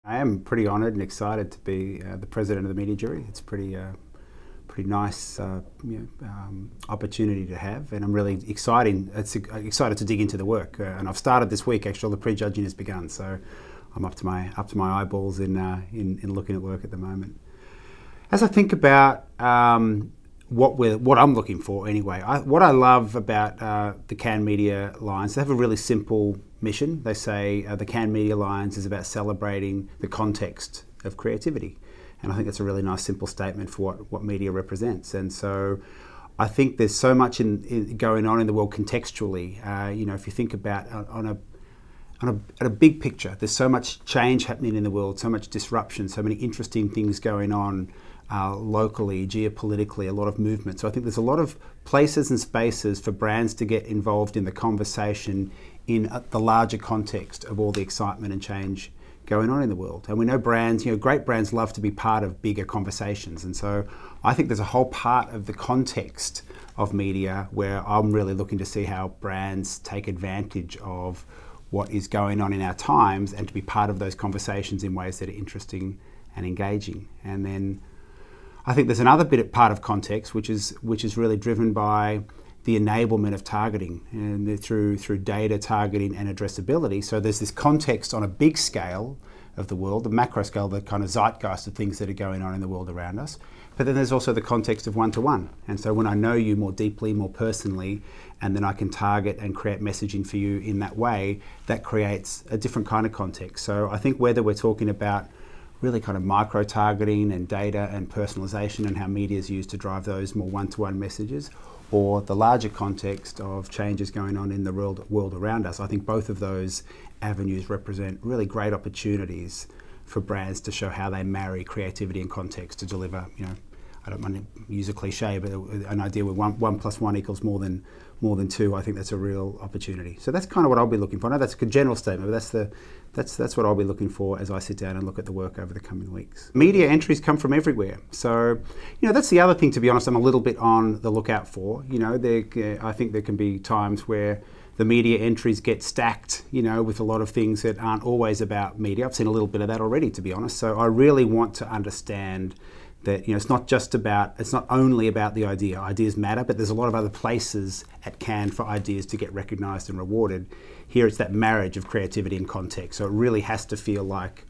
I am pretty honoured and excited to be the president of the media jury. It's pretty nice opportunity to have, and I'm really excited to dig into the work. And I've started this week. Actually, the pre-judging has begun, so I'm up to my eyeballs in looking at work at the moment. As I think about what I'm looking for anyway, what I love about the Can Media Alliance, they have a really simple mission. They say the Can Media Alliance is about celebrating the context of creativity. And I think that's a really nice simple statement for what media represents. And so I think there's so much going on in the world contextually. If you think about at a big picture, there's so much change happening in the world, so much disruption, so many interesting things going on locally, geopolitically, a lot of movement. So I think there's a lot of places and spaces for brands to get involved in the conversation in the larger context of all the excitement and change going on in the world. And we know brands, great brands love to be part of bigger conversations. And so I think there's a whole part of the context of media where I'm really looking to see how brands take advantage of what is going on in our times and to be part of those conversations in ways that are interesting and engaging. And then I think there's another part of context which is really driven by the enablement of targeting and through data targeting and addressability. So there's this context on a big scale of the world, the macro scale, the kind of zeitgeist of things that are going on in the world around us. But then there's also the context of one-to-one. And so when I know you more deeply, more personally, and then I can target and create messaging for you in that way, that creates a different kind of context. So I think whether we're talking about really kind of micro-targeting and data and personalization and how media is used to drive those more one-to-one messages, or the larger context of changes going on in the world around us, I think both of those avenues represent really great opportunities for brands to show how they marry creativity and context to deliver, I don't want to use a cliche, but an idea where one plus one equals more than two. I think that's a real opportunity. So that's kind of what I'll be looking for. I know that's a general statement, but that's what I'll be looking for as I sit down and look at the work over the coming weeks. Media entries come from everywhere. So, that's the other thing, to be honest, I'm a little bit on the lookout for. I think there can be times where the media entries get stacked, with a lot of things that aren't always about media. I've seen a little bit of that already, to be honest. So I really want to understand that it's not only about the idea. Ideas matter, but there's a lot of other places at Can for ideas to get recognised and rewarded. Here it's that marriage of creativity and context. So it really has to feel like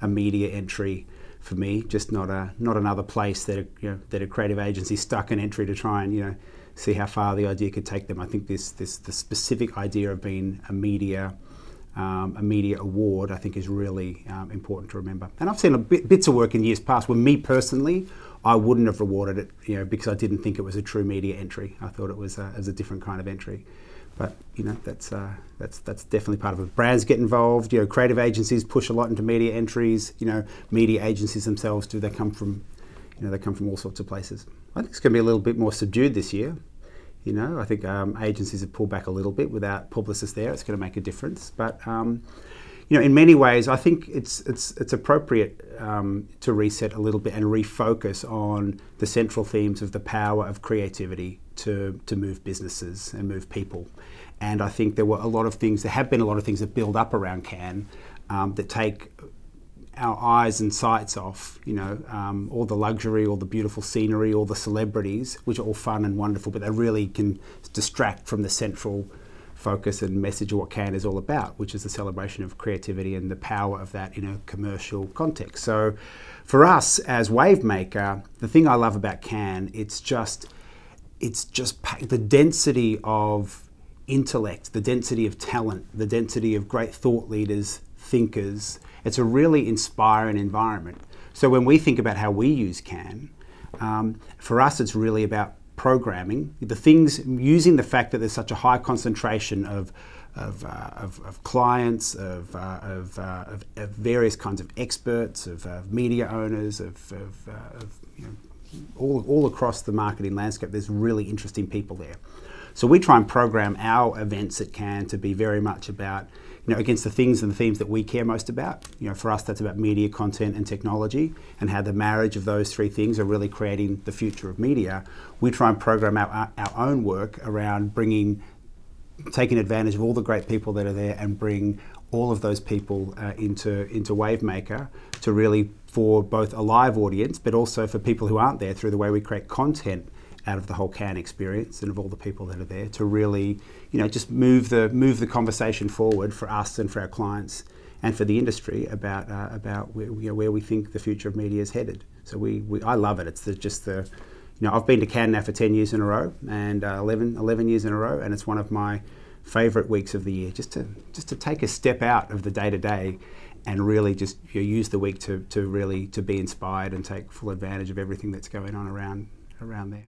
a media entry for me, just not another place that a creative agency stuck an entry to try and see how far the idea could take them. I think the specific idea of being a media award, I think, is really important to remember. And I've seen bits of work in years past where me personally, I wouldn't have rewarded it, because I didn't think it was a true media entry. I thought it was as a different kind of entry. But that's definitely part of it. Brands get involved. Creative agencies push a lot into media entries. Media agencies themselves do. They come from all sorts of places. I think it's going to be a little bit more subdued this year. I think agencies have pulled back a little bit without publicists there. It's going to make a difference. But in many ways, I think it's appropriate to reset a little bit and refocus on the central themes of the power of creativity to move businesses and move people. And I think there have been a lot of things that build up around Can that take our eyes and sights off, all the luxury, all the beautiful scenery, all the celebrities, which are all fun and wonderful, but they really can distract from the central focus and message of what Can is all about, which is the celebration of creativity and the power of that in a commercial context. So for us as Wavemaker, the thing I love about Can, it's just the density of intellect, the density of talent, the density of great thought leaders, thinkers. It's a really inspiring environment. So when we think about how we use Can, for us it's really about programming the things, using the fact that there's such a high concentration of clients, of various kinds of experts, of media owners, all across the marketing landscape. There's really interesting people there. So we try and program our events at Can to be very much about, against the things and the themes that we care most about. For us, that's about media, content, and technology, and how the marriage of those three things are really creating the future of media. We try and program our own work around taking advantage of all the great people that are there and bring all of those people into Wavemaker to really, for both a live audience, but also for people who aren't there, through the way we create content out of the whole Cannes experience and of all the people that are there, to really, just move the conversation forward for us and for our clients and for the industry about where we think the future of media is headed. So I love it. It's I've been to Cannes now for 10 years in a row, and 11 years in a row, and it's one of my favourite weeks of the year, just to take a step out of the day-to-day and really just use the week to be inspired and take full advantage of everything that's going on around there.